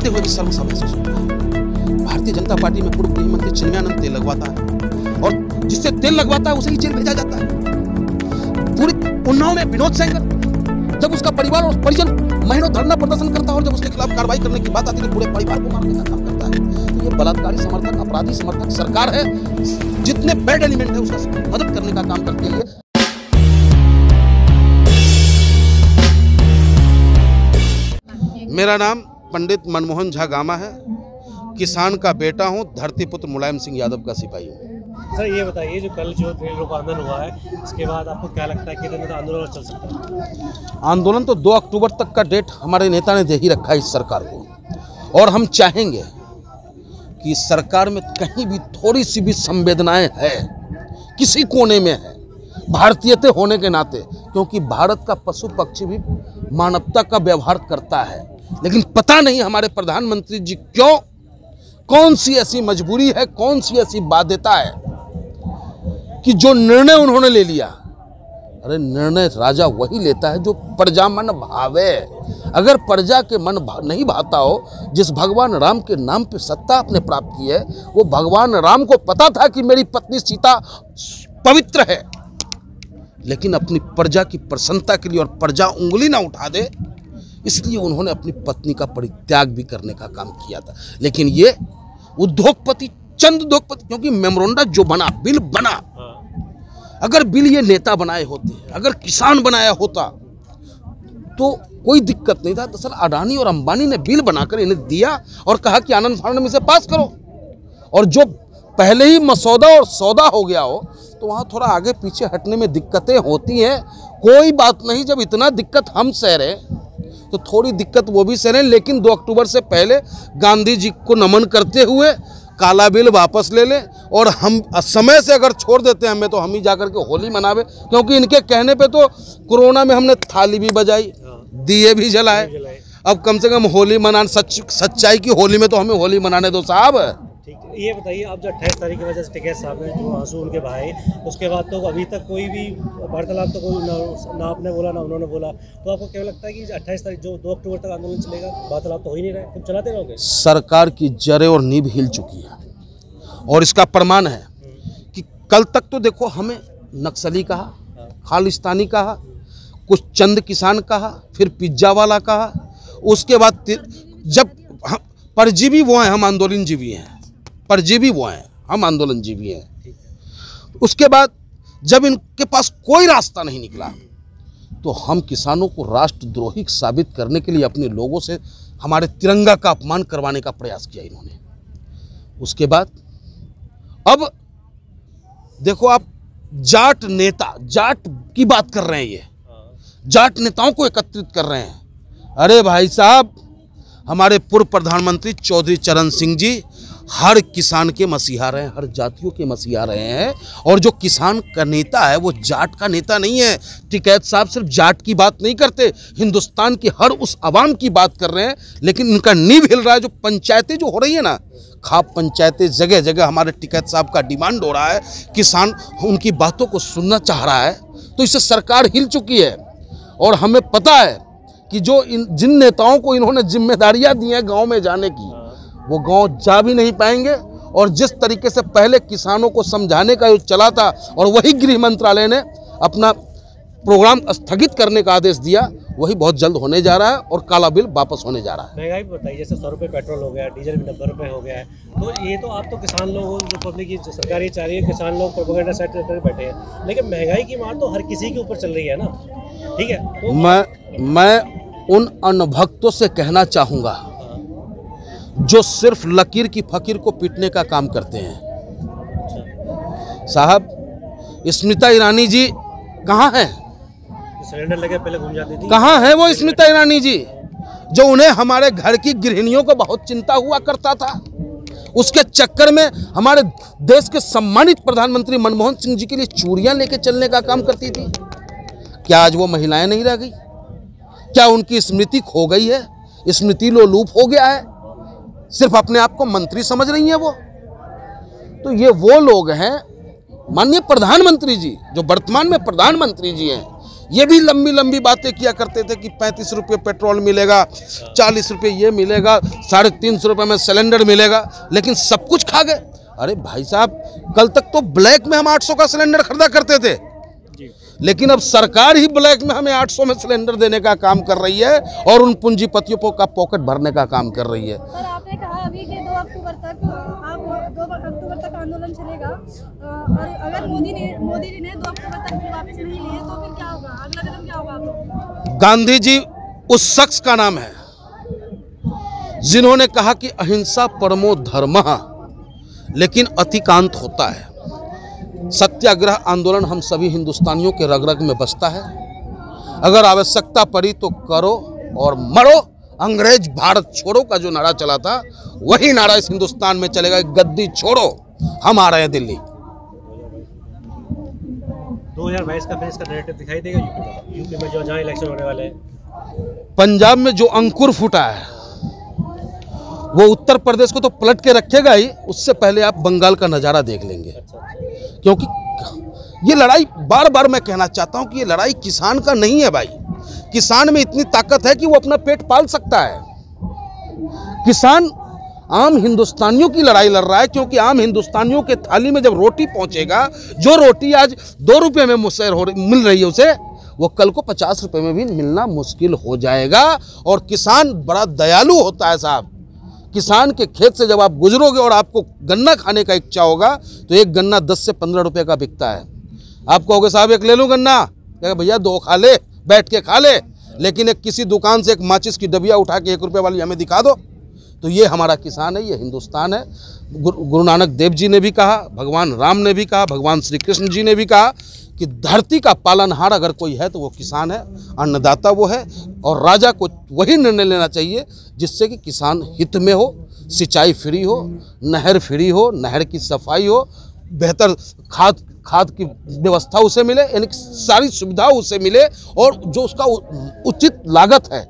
देखते हुए भी शर्म सा महसूस होता है। भारतीय जनता पार्टी में पूर्व गृह मंत्री चिन्मयानंद तेल लगवाता है और जिससे तेल लगवाता है उसे ही जेल भेजा जाता है। पूरी उन्नाव में विनोद सेंगर, जब उसका परिवार और परिजन महीनों धरना प्रदर्शन करता है और जब उसके खिलाफ कार्रवाई करने की बात आती है तो पूरे परिवार को मारने का काम करता है। तो ये बलात्कारी समर्थक, अपराधी समर्थक सरकार है, जितने बैड एलिमेंट है उसका मदद करने का काम करती है। मेरा नाम पंडित मनमोहन झा गामा है, किसान का बेटा हूँ, धरतीपुत्र मुलायम सिंह यादव का सिपाही हूँ। सर ये बताइए, जो कल जो ट्रेन रोको आंदोलन हुआ है, इसके बाद आपको क्या लगता है कितने दिन आंदोलन चल सकता है? आंदोलन तो 2 अक्टूबर तक का डेट हमारे नेता ने दे ही रखा है इस सरकार को, और हम चाहेंगे कि सरकार में कहीं भी थोड़ी सी भी संवेदनाएं है, किसी कोने में है, भारतीयते होने के नाते, क्योंकि भारत का पशु पक्षी भी मानवता का व्यवहार करता है, लेकिन पता नहीं हमारे प्रधानमंत्री जी क्यों, कौन सी ऐसी मजबूरी है, कौन सी ऐसी बाध्यता है कि जो निर्णय उन्होंने ले लिया। अरे निर्णय राजा वही लेता है जो प्रजा मन भावे। अगर प्रजा के मन नहीं भाता हो, जिस भगवान राम के नाम पे सत्ता आपने प्राप्त की है, वो भगवान राम को पता था कि मेरी पत्नी सीता पवित्र है, लेकिन अपनी प्रजा की प्रसन्नता के लिए और प्रजा उंगली ना उठा दे, इसलिए उन्होंने अपनी पत्नी का परित्याग भी करने का काम किया था। लेकिन ये उद्योगपति, चंद उद्योगपति, क्योंकि मेमोरेंडा जो बना, बिल बना, अगर बिल ये नेता बनाए होते, अगर किसान बनाया होता तो कोई दिक्कत नहीं था। दरअसल अडानी और अंबानी ने बिल बनाकर इन्हें दिया और कहा कि आनंद फानंद में से पास करो, और जो पहले ही मसौदा और सौदा हो गया हो तो वहाँ थोड़ा आगे पीछे हटने में दिक्कतें होती हैं। कोई बात नहीं, जब इतना दिक्कत हम सह रहे तो थोड़ी दिक्कत वो भी सह रहे हैं, लेकिन 2 अक्टूबर से पहले गांधी जी को नमन करते हुए काला बिल वापस ले लें, और हम समय से अगर छोड़ देते हैं हमें, तो हम ही जाकर के होली मनावे, क्योंकि इनके कहने पे तो कोरोना में हमने थाली भी बजाई, दिए भी जलाए। अब कम से कम होली मनाने, सच्चाई की होली में तो हमें होली मनाने दो साहब। ठीक है, ये बताइए, अब जो 28 तारीख की वजह से टिकैत साहब ने जो आंसू उनके भाई, उसके बाद तो अभी तक कोई भी वार्तालाप तो कोई ना आपने बोला ना उन्होंने बोला, तो आपको क्या लगता है कि 28 तारीख जो 2 अक्टूबर तक आंदोलन चलेगा, वार्तालाप तो हो ही नहीं रहा है, तुम चलाते रहोगे? सरकार की जड़ें और नींव हिल चुकी है, और इसका प्रमाण है कि कल तक तो देखो हमें नक्सली कहा, खालिस्तानी कहा, कुछ चंद किसान कहा, फिर पिज्जा वाला कहा, उसके बाद जब परजीवी वो हैं, हम आंदोलन जीवी हैं, परजीवी वो हैं, हम आंदोलन जीवी हैं। उसके बाद जब इनके पास कोई रास्ता नहीं निकला तो हम किसानों को राष्ट्रद्रोही साबित करने के लिए अपने लोगों से हमारे तिरंगा का अपमान करवाने का प्रयास किया इन्होंने। उसके बाद अब देखो आप, जाट नेता, जाट की बात कर रहे हैं, ये जाट नेताओं को एकत्रित कर रहे हैं। अरे भाई साहब, हमारे पूर्व प्रधानमंत्री चौधरी चरण सिंह जी हर किसान के मसीहा रहे हैं, हर जातियों के मसीहा रहे हैं, और जो किसान का नेता है वो जाट का नेता नहीं है। टिकैत साहब सिर्फ जाट की बात नहीं करते, हिंदुस्तान की हर उस आवाम की बात कर रहे हैं, लेकिन इनका नींव हिल रहा है। जो पंचायतें जो हो रही है ना, खाप पंचायतें, जगह जगह हमारे टिकैत साहब का डिमांड हो रहा है, किसान उनकी बातों को सुनना चाह रहा है, तो इससे सरकार हिल चुकी है। और हमें पता है कि जो जिन नेताओं को इन्होंने जिम्मेदारियां दी हैं गाँव में जाने की, वो गांव जा भी नहीं पाएंगे, और जिस तरीके से पहले किसानों को समझाने का जो चला था, और वही गृह मंत्रालय ने अपना प्रोग्राम स्थगित करने का आदेश दिया, वही बहुत जल्द होने जा रहा है और काला बिल वापस होने जा रहा है। महंगाई बताइए, जैसे 100 रुपये पेट्रोल हो गया, डीजल भी 90 रुपये हो गया है, तो ये तो आप तो किसान लोग हो, जो पब्लिक की सरकार ये चाह रही है, किसान लोग प्रोपेगेंडा सेट कर बैठे हैं, लेकिन महंगाई की मार तो हर किसी के ऊपर चल रही है ना। ठीक है, तो मैं उन अनभक्तों से कहना चाहूँगा जो सिर्फ लकीर की फकीर को पीटने का काम करते हैं। साहब, स्मृति ईरानी जी कहाँ हैं? सिलेंडर लगे पहले घूम जाती थी, कहाँ है वो स्मृति ईरानी जी, जो उन्हें हमारे घर की गृहिणियों को बहुत चिंता हुआ करता था? उसके चक्कर में हमारे देश के सम्मानित प्रधानमंत्री मनमोहन सिंह जी के लिए चूड़ियां लेके चलने का काम करती थी। क्या आज वो महिलाएं नहीं रह गई? क्या उनकी स्मृति खो गई है? स्मृति लोलूप हो गया है? सिर्फ अपने आप को मंत्री समझ रही हैं वो? तो ये वो लोग हैं, माननीय प्रधानमंत्री जी, जो वर्तमान में प्रधानमंत्री जी हैं, ये भी लंबी लंबी बातें किया करते थे कि 35 रुपये पेट्रोल मिलेगा, 40 रुपये ये मिलेगा, 350 रुपये में सिलेंडर मिलेगा, लेकिन सब कुछ खा गए। अरे भाई साहब, कल तक तो ब्लैक में हम 800 का सिलेंडर खरीदा करते थे, लेकिन अब सरकार ही ब्लैक में हमें 800 में सिलेंडर देने का काम कर रही है और उन पूंजीपतियों का पॉकेट भरने का काम कर रही है। सर, आपने कहा अभी कि 2 अक्टूबर तक आंदोलन चलेगा, और अगर मोदी जी ने 2 अक्टूबर तक वापस नहीं लिए तो फिर क्या होगा, अगला कदम क्या होगा आप लोग? गांधी जी उस शख्स का नाम है जिन्होंने कहा कि अहिंसा परमो धर्मः, लेकिन अतिकांत होता है। सत्याग्रह आंदोलन हम सभी हिंदुस्तानियों के रग रग में बसता है। अगर आवश्यकता पड़ी तो करो और मरो। अंग्रेज भारत छोड़ो का जो नारा चला था, वही नारा इस हिंदुस्तान में चलेगा। गद्दी छोड़ो, हम आ रहे हैं दिल्ली। 2022 का फिर इसका नैरेटिव दिखाई देगा यूपी में जो जहाँ इलेक्शन होने वाले हैं? पंजाब में जो अंकुर फूटा है वो उत्तर प्रदेश को तो पलट के रखेगा ही, उससे पहले आप बंगाल का नज़ारा देख लेंगे। क्योंकि ये लड़ाई, बार बार मैं कहना चाहता हूं कि ये लड़ाई किसान का नहीं है भाई। किसान में इतनी ताकत है कि वो अपना पेट पाल सकता है। किसान आम हिंदुस्तानियों की लड़ाई लड़ रहा है, क्योंकि आम हिंदुस्तानियों के थाली में जब रोटी पहुंचेगा, जो रोटी आज 2 रुपये में मिल रही है उसे, वो कल को 50 रुपये में भी मिलना मुश्किल हो जाएगा। और किसान बड़ा दयालु होता है साहब। किसान के खेत से जब आप गुजरोगे और आपको गन्ना खाने का इच्छा होगा, तो एक गन्ना 10 से 15 रुपये का बिकता है। आप कहोगे साहब एक ले लूँ गन्ना, कहेगा भैया 2 खा ले, बैठ के खा ले, लेकिन एक किसी दुकान से एक माचिस की डबिया उठा के 1 रुपये वाली हमें दिखा दो। तो ये हमारा किसान है, ये हिंदुस्तान है। गुरु नानक देव जी ने भी कहा, भगवान राम ने भी कहा, भगवान श्री कृष्ण जी ने भी कहा कि धरती का पालनहार अगर कोई है तो वो किसान है, अन्नदाता वो है। और राजा को वही निर्णय लेना चाहिए जिससे कि किसान हित में हो, सिंचाई फ्री हो, नहर फ्री हो, नहर की सफाई हो, बेहतर खाद की व्यवस्था उसे मिले, यानी सारी सुविधा उसे मिले, और जो उसका उचित लागत है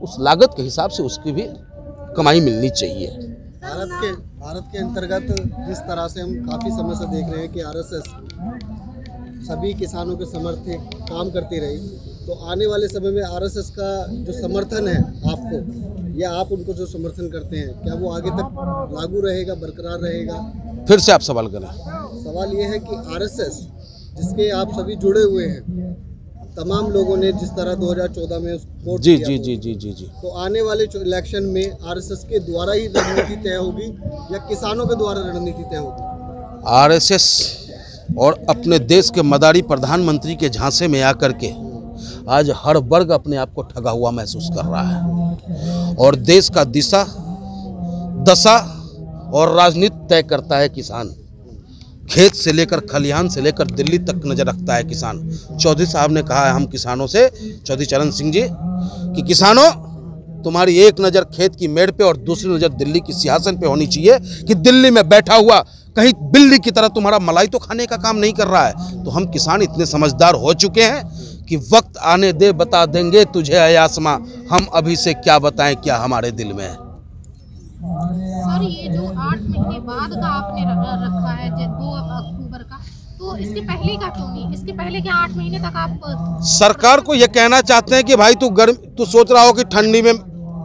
उस लागत के हिसाब से उसकी भी कमाई मिलनी चाहिए। भारत के अंतर्गत जिस तरह से हम काफ़ी समय से देख रहे हैं कि आरएसएस सभी किसानों के समर्थन काम करती रही, तो आने वाले समय में आरएसएस का जो समर्थन है आपको, या आप उनको जो समर्थन करते हैं, क्या वो आगे तक लागू रहेगा, बरकरार रहेगा? फिर से आप सवाल करें। सवाल ये है कि आरएसएस जिसके आप सभी जुड़े हुए हैं, तमाम लोगों ने जिस तरह 2014 में वोट जी किया, जी जी जी जी जी तो आने वाले इलेक्शन में आरएसएस के द्वारा ही रणनीति तय होगी या किसानों के द्वारा रणनीति तय होगी? आरएसएस और अपने देश के मदारी प्रधानमंत्री के झांसे में आकर के आज हर वर्ग अपने आप को ठगा हुआ महसूस कर रहा है, और देश का दिशा दशा और राजनीति तय करता है किसान। खेत से लेकर खलिहान से लेकर दिल्ली तक नज़र रखता है किसान। चौधरी साहब ने कहा है हम किसानों से, चौधरी चरण सिंह जी, कि किसानों तुम्हारी एक नज़र खेत की मेड़ पे और दूसरी नज़र दिल्ली की सिंहासन पे होनी चाहिए कि दिल्ली में बैठा हुआ कहीं बिल्ली की तरह तुम्हारा मलाई तो खाने का काम नहीं कर रहा है। तो हम किसान इतने समझदार हो चुके हैं कि वक्त आने दे बता देंगे तुझे ऐ आसमां, हम अभी से क्या बताएं क्या हमारे दिल में है। सर, ये जो 8 महीने बाद का आपने रखा है 2 अक्टूबर का, तो इसके पहले का क्यों नहीं? इसके पहले क्या 8 महीने तक आप सरकार को ये कहना चाहते हैं कि भाई तू सोच रहा हो कि ठंडी में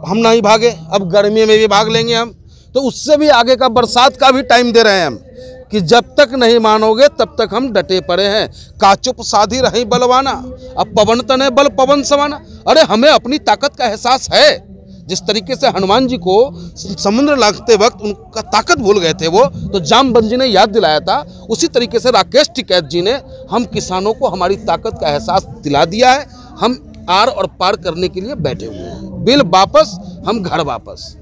हम नहीं भागे, अब गर्मी में भी भाग लेंगे हम, तो उससे भी आगे का बरसात का भी टाइम दे रहे हैं हम कि जब तक नहीं मानोगे तब तक हम डटे पड़े हैं। काचुप साधी रही बलवाना, अब पवन तने बल पवन समाना। अरे हमें अपनी ताकत का एहसास है। जिस तरीके से हनुमान जी को समुद्र लांघते वक्त उनका ताकत भूल गए थे वो, तो जामवंत जी ने याद दिलाया था, उसी तरीके से राकेश टिकैत जी ने हम किसानों को हमारी ताकत का एहसास दिला दिया है। हम आर और पार करने के लिए बैठे हुए हैं। बिल वापस, हम घर वापस।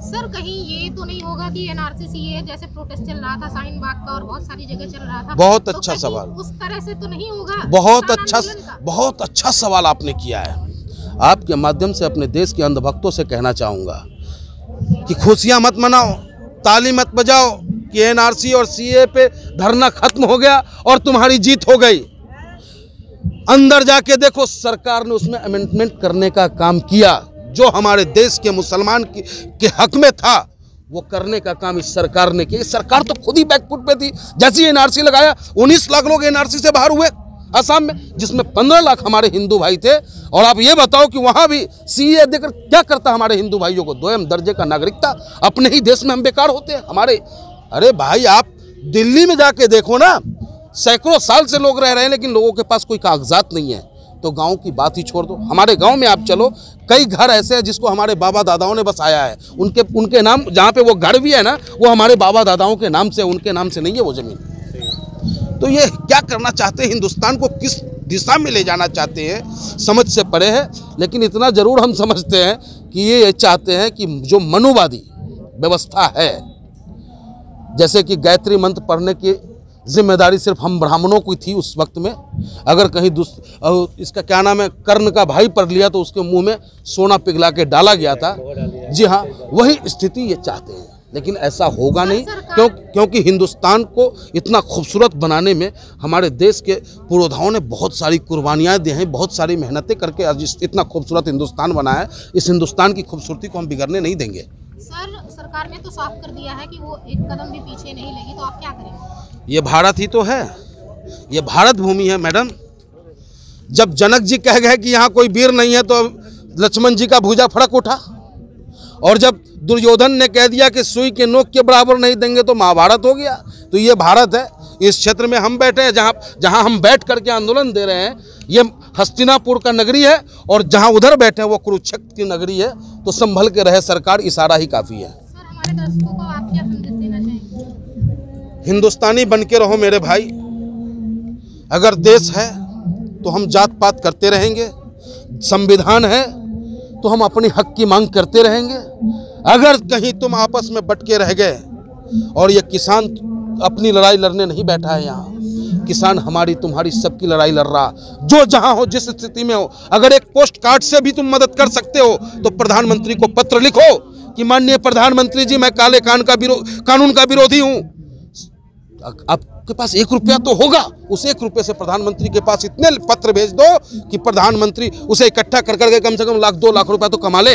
सर, कहीं ये तो नहीं होगा कि एनआरसी सीए जैसे प्रोटेस्ट चल रहा था शाहीन बाग का और बहुत सारी जगह चल रहा था? बहुत तो अच्छा सवाल, उस तरह से तो नहीं होगा? बहुत अच्छा सवाल आपने किया है। आपके माध्यम से अपने देश के अंधभक्तों से कहना चाहूँगा कि खुशियाँ मत मनाओ, ताली मत बजाओ कि एनआरसी और सीए पे धरना खत्म हो गया और तुम्हारी जीत हो गई। अंदर जाके देखो, सरकार ने उसमें अमेंडमेंट करने का काम किया। जो हमारे देश के मुसलमान के हक में था वो करने का काम इस सरकार ने किया। सरकार तो खुद ही बैकफुट पे थी। जैसे ही एनआरसी लगाया 19 लाख लोग एनआरसी से बाहर हुए। असम में, जिसमें 15 लाख हमारे हिंदू भाई थे। और आप ये बताओ कि वहाँ भी सीए देकर क्या करता हमारे हिंदू भाइयों को? 2 दर्जे का नागरिकता। अपने ही देश में हम बेकार होते हैं हमारे। अरे भाई, आप दिल्ली में जाके देखो ना, सैकड़ों साल से लोग रह रहे हैं लेकिन लोगों के पास कोई कागजात नहीं है। तो गांव की बात ही छोड़ दो। हमारे गांव में आप चलो, कई घर ऐसे हैं जिसको हमारे बाबा दादाओं ने बसाया है। उनके नाम, जहाँ पे वो घर भी है ना, वो हमारे बाबा दादाओं के नाम से, उनके नाम से नहीं है वो ज़मीन। तो ये क्या करना चाहते हैं? हिंदुस्तान को किस दिशा में ले जाना चाहते हैं, समझ से परे है। लेकिन इतना ज़रूर हम समझते हैं कि ये चाहते हैं कि जो मनुवादी व्यवस्था है, जैसे कि गायत्री मंत्र पढ़ने की जिम्मेदारी सिर्फ हम ब्राह्मणों की थी उस वक्त में। अगर कहीं इसका क्या नाम है, कर्ण का भाई पढ़ लिया तो उसके मुंह में सोना पिघला के डाला गया था। जी हाँ, वही स्थिति ये चाहते हैं। लेकिन ऐसा होगा नहीं, क्योंकि हिंदुस्तान को इतना खूबसूरत बनाने में हमारे देश के पुरोधाओं ने बहुत सारी कुर्बानियाँ दी हैं, बहुत सारी मेहनतें करके आज इतना खूबसूरत हिंदुस्तान बना है। इस हिंदुस्तान की खूबसूरती को हम बिगड़ने नहीं देंगे। सर, सरकार ने तो साफ कर दिया है कि वो एक कदम भी पीछे नहीं लेगी, तो आप क्या करेंगे? ये भारत ही तो है, ये भारत भूमि है मैडम। जब जनक जी कह गए कि यहाँ कोई वीर नहीं है तो लक्ष्मण जी का भुजा फड़क उठा। और जब दुर्योधन ने कह दिया कि सुई के नोक के बराबर नहीं देंगे तो महाभारत हो गया। तो ये भारत है। इस क्षेत्र में हम बैठे हैं, जहाँ हम बैठ करके आंदोलन दे रहे हैं, ये हस्तिनापुर का नगरी है। और जहाँ उधर बैठे हैं वो कुरुक्षेत्र की नगरी है। तो संभल के रहे सरकार, इशारा ही काफ़ी है। सर, हमारे दर्शकों को आप क्या संदेश देना चाहेंगे? हिंदुस्तानी बन के रहो मेरे भाई। अगर देश है तो हम जात पात करते रहेंगे, संविधान है तो हम अपनी हक की मांग करते रहेंगे। अगर कहीं तुम आपस में बटके रह गए, और ये किसान अपनी लड़ाई लड़ने नहीं बैठा है यहाँ, किसान हमारी तुम्हारी सबकी लड़ाई लड़ रहा, जो जहाँ हो, जिस स्थिति में हो। अगर एक पोस्ट कार्ड से भी तुम मदद कर सकते हो तो प्रधानमंत्री को पत्र लिखो कि माननीय प्रधानमंत्री जी, मैं काले कानून का विरोधी हूँ। आपके पास 1 रुपया तो होगा, उस 1 रुपये से प्रधानमंत्री के पास इतने पत्र भेज दो कि प्रधानमंत्री उसे इकट्ठा कर करके कम से कम 1-2 लाख रुपया तो कमा ले।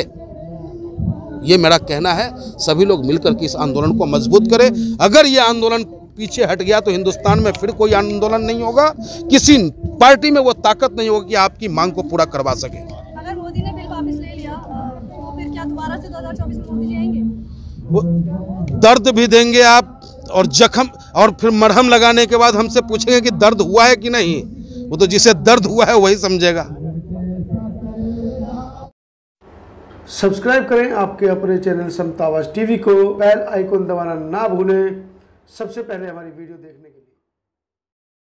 ये मेरा कहना है। सभी लोग मिलकर के इस आंदोलन को मजबूत करें। अगर ये आंदोलन पीछे हट गया तो हिंदुस्तान में फिर कोई आंदोलन नहीं होगा। किसी पार्टी में वो ताकत नहीं होगी कि आपकी मांग को पूरा करवा सके। अगर मोदी ने बिल वापस ले लिया तो फिर क्या दोबारा से 2024 में मोदी जी आएंगे? वो दर्द भी देंगे आप, और जख्म, और फिर मरहम लगाने के बाद हमसे पूछेंगे कि दर्द हुआ है कि नहीं। वो तो जिसे दर्द हुआ है वही समझेगा। सब्सक्राइब करें आपके अपने चैनल समता आवाज़ टीवी को, बेल आइकन दबाना ना भूलें सबसे पहले हमारी वीडियो देखने